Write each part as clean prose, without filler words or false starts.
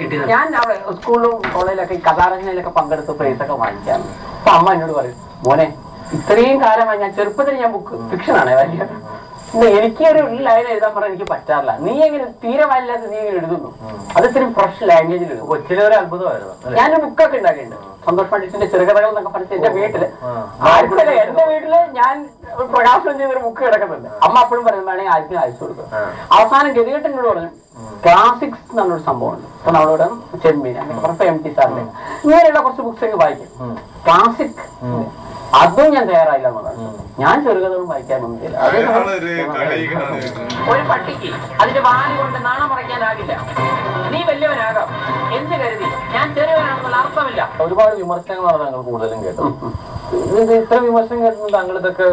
കിട്ടിയത്? ഞാൻ അവിടെ സ്കൂളിലും കോളേജിലൊക്കെ ഈ കഥാരചനയിലൊക്കെ പങ്കെടുത്ത് പ്രൈസൊക്കെ വാങ്ങിക്കാറുണ്ട്. അപ്പൊ അമ്മ എന്നോട് പറയും, മോനെ ഇത്രയും കാലമായി ഞാൻ ചെറുപ്പത്തിൽ ഞാൻ ബുക്ക് ഫിക്ഷനാണ് വലിയ എനിക്കൊരു ലൈൻ എഴുതാൻ പറഞ്ഞാൽ എനിക്ക് പറ്റാറില്ല. നീ എങ്ങനെ തീരെ വായില്ലാത്ത നീ എങ്ങനെ എഴുതുന്നു? അത് ഇത്രയും ഫ്രഷ് ലാംഗ്വേജിൽ എഴുതും. കൊച്ചിലെ ഒരു അത്ഭുതമായിരുന്നു. ഞാനൊരു ബുക്കൊക്കെ ഉണ്ടാക്കിയിട്ടുണ്ട്, സന്തോഷ് പണ്ഡിറ്റിന്റെ ചെറുകഥകൾ എന്നൊക്കെ പറഞ്ഞിട്ട് എന്റെ വീട്ടില് എന്റെ വീട്ടില് ഞാൻ പ്രകാശനം ചെയ്തൊരു ബുക്ക് കിടക്കുന്നുണ്ട്. അമ്മ അപ്പോഴും പറയുന്നത് വേണമെങ്കിൽ ആർക്കും അയച്ചു കൊടുക്കും. അവസാനം ഗതികെട്ടനോട് പറഞ്ഞു ക്ലാസിക്സ് എന്നുള്ളൊരു സംഭവമുണ്ട്. ഇപ്പൊ നമ്മളോട് ചെമ്മീൻ അങ്ങനെയൊക്കെ എം ടി സാറിന്റെ ഇങ്ങനെയുള്ള കുറച്ച് ബുക്സ് ഒക്കെ വായിക്കും. ക്ലാസിക് അതും ഞാൻ തയ്യാറായില്ല എന്നുള്ളതാണ്. ഞാൻ ചെറുകഥകളും വായിക്കാനൊന്നുമില്ല. ഒരു പട്ടിക്ക് അതിന്റെ വാല് കൊണ്ട് നാണം മറയ്ക്കാനാകില്ല. നീ വലിയവനാകാം എന്ന് കരുതി ഞാൻ ചെറിയവനാണെന്നുള്ള അർത്ഥമില്ല. ഒരുപാട് വിമർശനങ്ങളാണ് താങ്കൾ കൂടുതലും കേട്ടത്. ഇത്ര വിമർശനം കേട്ടിട്ടുണ്ട്. താങ്കൾ ഇതൊക്കെ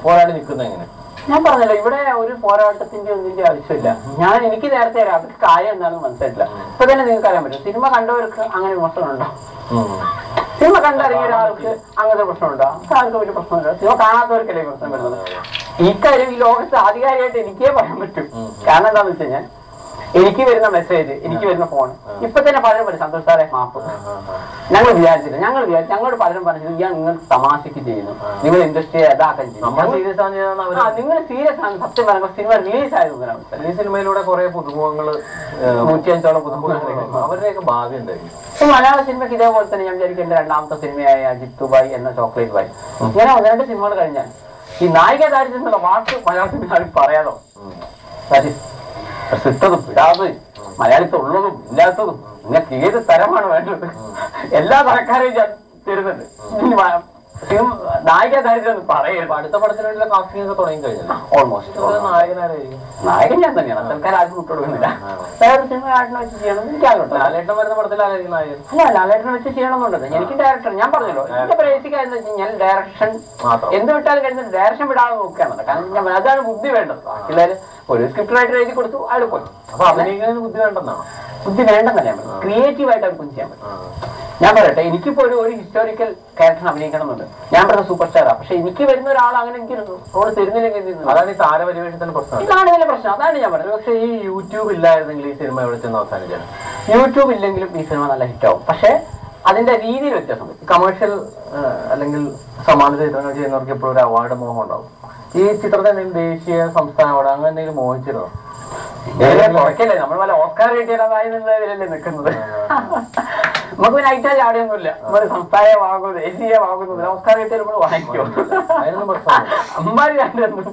പോരാടി നിൽക്കുന്നത് എങ്ങനെ? ഞാൻ പറഞ്ഞല്ലോ, ഇവിടെ ഒരു പോരാട്ടത്തിന്റെ ഒന്നിന്റെ ആവശ്യമില്ല. എനിക്ക് നേരത്തെ അതൊക്കെ കാര്യം എന്താണെന്ന് മനസ്സിലായിട്ടില്ല. ഇപ്പൊ തന്നെ നിങ്ങൾക്ക് അറിയാൻ പറ്റും, സിനിമ കണ്ടവർക്ക് അങ്ങനെ വിമർശനമുണ്ടോ? സിനിമ കണ്ടിറങ്ങിയ ഒരാൾക്ക് അങ്ങനത്തെ പ്രശ്നമുണ്ടോ? ആൾക്ക് വലിയ പ്രശ്നമില്ല. സിനിമ കാണാത്തവർക്കല്ലേ പ്രശ്നം വരുന്നത്. ഈ കാര്യം ഈ ലോകത്ത് ആധികാരികമായിട്ട് എനിക്കേ പറയാൻ പറ്റും. കാരണം എന്താണെന്ന് വെച്ച് കഴിഞ്ഞാൽ എനിക്ക് വരുന്ന മെസ്സേജ്, എനിക്ക് വരുന്ന ഫോൺ ഇപ്പൊ തന്നെ പലരും പറയും, സന്തോഷ് സാറേ മാപ്പ്, ഞങ്ങൾ വിചാരിച്ചില്ല, ഞങ്ങളോട് പലരും പറഞ്ഞു ഞാൻ നിങ്ങൾ തമാശക്ക് ചെയ്യുന്നു, നിങ്ങൾ ഇൻഡസ്ട്രിയെ ഇതാക്കാൻ ചെയ്യുന്നു, നിങ്ങൾ സീരിയസ് ആണ്. സത്യം പറയുമ്പോൾ സിനിമ റിലീസ് ആയതുകൊണ്ടാണ്. ഈ സിനിമയിലൂടെ കുറെ പുതുമുഖങ്ങള് 105ഓളം പുതുമുഖങ്ങൾ അവരുടെയൊക്കെ ഭാവി എന്തായിരിക്കും? മലയാള സിനിമയ്ക്ക് ഇതേപോലെ തന്നെ ഞാൻ വിചാരിക്കും എന്റെ രണ്ടാമത്തെ സിനിമയായ ജിത്തുബായി എന്ന ചോക്ലേറ്റ് ബായി, ഇങ്ങനെ 1-2 സിനിമകൾ കഴിഞ്ഞാൽ ഈ നായിക ദാരിദ്ര്യം എന്നുള്ള വാക്ക് മലയാള സിനിമ പറയാതോ, സിട്ടതും ഇടാത്തതും മലയാളത്തിൽ ഉള്ളതും ഇല്ലാത്തതും നിങ്ങൾക്ക് ഏത് തരമാണ് വേണ്ടത് എല്ലാ തരക്കാരെയും ഞാൻ തരുന്നുണ്ട്. നായിക ദാരിദ്ര്യം ഒന്ന് പറയരുത്. അടുത്ത പടത്തിന് വേണ്ടിയുള്ള കാസ്റ്റിംഗ് ഒക്കെ തുടങ്ങി കഴിഞ്ഞു. ഓൾമോസ്റ്റ് നായകൻ ഞാൻ തന്നെയാണ്. തൽക്കാലം ആർക്കും വിട്ടുകൊടുക്കുന്നില്ല. വേറെ സിനിമ ലാലേട്ടനെ വെച്ച് ചെയ്യണം എനിക്കാകട്ടെ. ലാലേട്ടൻ വരുന്ന പടത്തിലായിരിക്കും നായകൻ. അല്ല, ലാലേട്ടനെ വെച്ച് ചെയ്യണമെന്നുണ്ട്. എനിക്ക് ഡയറക്ടർ ഞാൻ പറഞ്ഞല്ലോ, എന്റെ പ്രേസിക്കാന്ന് വെച്ച് കഴിഞ്ഞാൽ ഡയറക്ഷൻ എന്ത് വിട്ടാലും കഴിഞ്ഞിട്ട് ഡയറക്ഷൻ വിടാതെ നോക്കുകയാണ്. കാരണം അതാണ് ബുദ്ധി വേണ്ടത്. ബാക്കിയുള്ളവര് ഒരു സ്ക്രിപ്റ്റ് റൈറ്റർ എഴുതി കൊടുത്തു, അയാൾ പോയി. അപ്പൊ അഭിനയിക്കുന്നതിന് ബുദ്ധി വേണ്ടെന്നാണ്? ബുദ്ധി വേണ്ടെന്നല്ല ഞാൻ പറഞ്ഞു, ക്രിയേറ്റീവായിട്ട് അവർക്കും ചെയ്യാൻ പറ്റും. ഞാൻ പറയട്ടെ, എനിക്കിപ്പോ ഒരു ഹിസ്റ്റോറിക്കൽ ക്യാരക്ടർ അഭിനയിക്കണമെന്നുണ്ട്. ഞാൻ പറഞ്ഞ സൂപ്പർ സ്റ്റാറാ, പക്ഷെ എനിക്ക് വരുന്ന ഒരാൾ അങ്ങനെ എനിക്ക് റോള് തരുന്നില്ലെങ്കിൽ അതാണ് ഈ താരപരിവേഷത്തിന്റെ പ്രശ്നം. ഇതാണ് ഇതിന്റെ പ്രശ്നം. അതാണ് ഞാൻ പറഞ്ഞത്. പക്ഷെ ഈ യൂട്യൂബ് ഇല്ലായിരുന്നെങ്കിൽ ഈ സിനിമ എവിടെ ചെന്ന് അവസാനിക്കണം? യൂട്യൂബ് ഇല്ലെങ്കിലും ഈ സിനിമ നല്ല ഹിറ്റാവും. പക്ഷെ അതിന്റെ രീതിയിൽ വ്യത്യാസം. കമേഴ്ഷ്യൽ അല്ലെങ്കിൽ സമാനത ചിത്രങ്ങൾ ചെയ്യുന്നവർക്ക് എപ്പോഴും ഒരു അവാർഡ് മോഹം ഉണ്ടാവും. ഈ ചിത്രത്തെ എന്തെങ്കിലും ദേശീയ സംസ്ഥാന അവാർഡ് അങ്ങനെ എന്തെങ്കിലും മോഹിച്ചിരുന്നോ? കുറയ്ക്കല്ലേ, നമ്മൾ വല്ല ഓസ്കാർ കിട്ടിയതിലല്ലേ നിൽക്കുന്നത്. നമുക്ക് പിന്നെ ഐറ്റാ ചാടിയൊന്നുമില്ല. നമ്മൾ സംസ്ഥാനമാകും ദേശീയമാകുന്നില്ല. ഓസ്കാർ കിട്ടിയാൽ നമ്മൾ വാങ്ങിക്കും. അമ്മാരി കണ്ടൊന്നും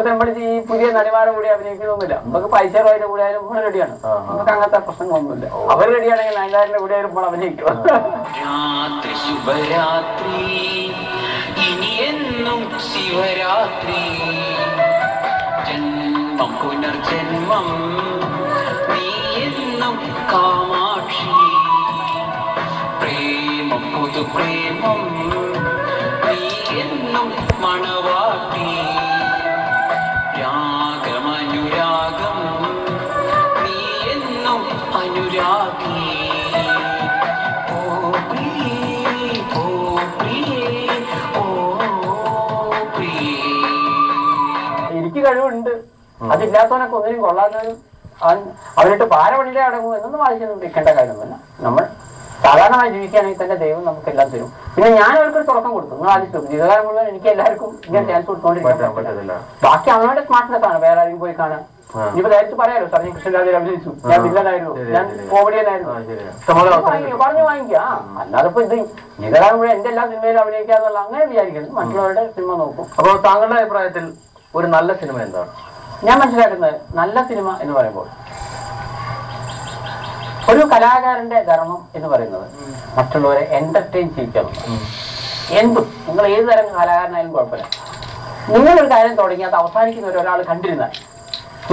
നമ്മൾ ഈ പുതിയ നടിമാരുടെ കൂടി അഭിനയിക്കുന്നൊന്നുമില്ല. നമുക്ക് പൈസ റോയുടെ കൂടെ ആയാലും നമ്മൾ റെഡിയാണ്. നമുക്ക് അങ്ങനത്തെ പ്രശ്നങ്ങളൊന്നുമില്ല. അവർ റെഡിയാണെങ്കിൽ നയൻതാരന്റെ കൂടെ ആയാലും നമ്മൾ അഭിനയിക്കും. പുനർജന്മം നീ എന്നും കാമാക്ഷി, പ്രേമം പുതു പ്രേമം നീ എന്നും മണവാട്ടി, രാഗമനുരാഗം നീ എന്നും അനുരാഗി, ഓ പ്രിയേ ഓ പ്രിയേ ഓ പ്രിയേ. എനിക്ക് കഴിവുണ്ട്, അതില്ലാത്തവനൊക്കെ ഒന്നിനും കൊള്ളാത്തവനും അവരിട്ട് പാരപണിയിലെ അടങ്ങും എന്നൊന്നും വായിച്ചൊന്നും വെക്കേണ്ട കാര്യമൊന്നുമില്ല. നമ്മൾ സാധാരണമായി ജീവിക്കുകയാണെങ്കിൽ തന്നെ ദൈവം നമുക്കെല്ലാം തരും. പിന്നെ ഞാൻ അവർക്കൊരു തുടക്കം കൊടുത്തു. നിങ്ങൾ ആദ്യം ജീവിതകാലം മുഴുവൻ എനിക്ക് എല്ലാവർക്കും ഇങ്ങനെ ചാൻസ് കൊടുത്തോണ്ടിരിക്കാൻ പറ്റില്ല. ബാക്കി അവനോട് സ്മാർട്ട്നെസ് ആണ്. വേറെ ആരെങ്കിലും പോയി കാണാൻ ഇനിയിപ്പോ നേരത്തെ പറയാലോ, സർജൻ കൃഷ്ണരാജയിൽ അഭിനയിച്ചു, ഞാൻ വില്ലനായിരുന്നു, ഞാൻ കോമഡിയനായിരുന്നു, പറഞ്ഞു വാങ്ങിക്കുക. അല്ലാതെ ഇപ്പൊ ഇത് ജീവിതകാലം മുഴുവൻ എന്റെ എല്ലാ സിനിമയിലും അഭിനയിക്കാന്നുള്ള അങ്ങനെ വിചാരിക്കുന്നത്. മറ്റുള്ളവരുടെ സിനിമ നോക്കും. അപ്പോൾ താങ്കളുടെ അഭിപ്രായത്തിൽ ഒരു നല്ല സിനിമ എന്താണ്? ഞാൻ മനസ്സിലാക്കുന്നത് നല്ല സിനിമ എന്ന് പറയുമ്പോൾ ഒരു കലാകാരന്റെ ധർമ്മം എന്ന് പറയുന്നത് മറ്റുള്ളവരെ എന്റർടൈൻ ചെയ്യിക്കണം. എന്തും നിങ്ങൾ ഏത് തരം കലാകാരനായാലും കുഴപ്പമില്ല. നിങ്ങളൊരു കാര്യം തുടങ്ങി അത് അവസാനിക്കുന്ന ഒരാൾ കണ്ടിരുന്നാൽ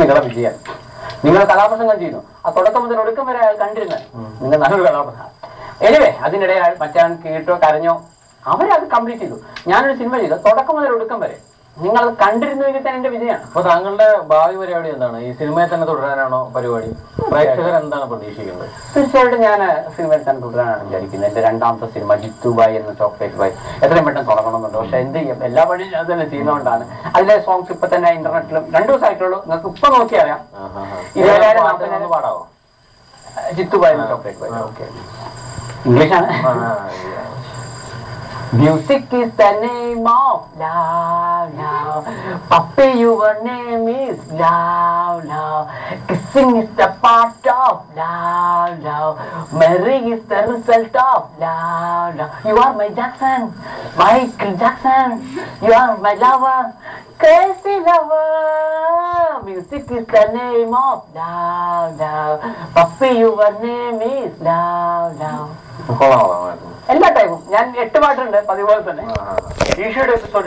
നിങ്ങളെ വിജയം. നിങ്ങൾ കഥാപ്രസംഗം ചെയ്യുന്നു, ആ തുടക്കം മുതൽ ഒടുക്കം വരെ അയാൾ കണ്ടിരുന്നാൽ നിങ്ങൾ നല്ലൊരു കഥാപ്രസംഗം. എനിവേ അതിനിടെ അയാൾ മറ്റാൾ കേട്ടോ കരഞ്ഞോ അവരത് കംപ്ലീറ്റ് ചെയ്തു. ഞാനൊരു സിനിമ ചെയ്തു തുടക്കം മുതൽ ഒടുക്കം വരെ നിങ്ങളത് കണ്ടിരുന്നുവെങ്കിൽ തന്നെ എന്റെ വിജയമാണ്. അപ്പൊ താങ്കളുടെ ഭാവി പരിപാടി എന്താണ്? ഈ സിനിമയിൽ തന്നെ തുടരാനാണോ പരിപാടി? പ്രേക്ഷകർ എന്താണ് പ്രതീക്ഷിക്കുന്നത്? തീർച്ചയായിട്ടും ഞാൻ സിനിമയിൽ തന്നെ തുടരാനാണ് വിചാരിക്കുന്നത്. എന്റെ രണ്ടാമത്തെ സിനിമ ജിത്തുബായി എന്ന ചോക്ലേറ്റ് ബായ് എത്രയും പെട്ടെന്ന് തുടങ്ങണമെന്നുണ്ട്. പക്ഷെ എന്ത് ചെയ്യും, എല്ലാ വഴിയും അത് തന്നെ ചെയ്യുന്നതുകൊണ്ടാണ്. അതിലെ സോങ്സ് ഇപ്പൊ തന്നെ ഇന്റർനെറ്റിലും 2 ദിവസമായിട്ടുള്ളൂ. നിങ്ങൾക്ക് ഇപ്പൊ നോക്കിയറിയാം. 20,000 പാടാവോ? ചിത്തുബായി ചോക്ലേറ്റ് ബൈ. ഓക്കെ. ഇംഗ്ലീഷാണ്. Music is the name of love, love. Puppy, your name is love, love. Kissing is the part of love, love. Marrying is the result of love, love. You are my Jackson, Michael Jackson. You are my lover, crazy lover. Music is the name of love, love. Puppy, your name is love, love. കൊള്ളാം. എല്ലാ ടൈമും ഞാൻ 8 പാട്ടുണ്ട് പതിപോലെ തന്നെ. ഈശോയുടെ episode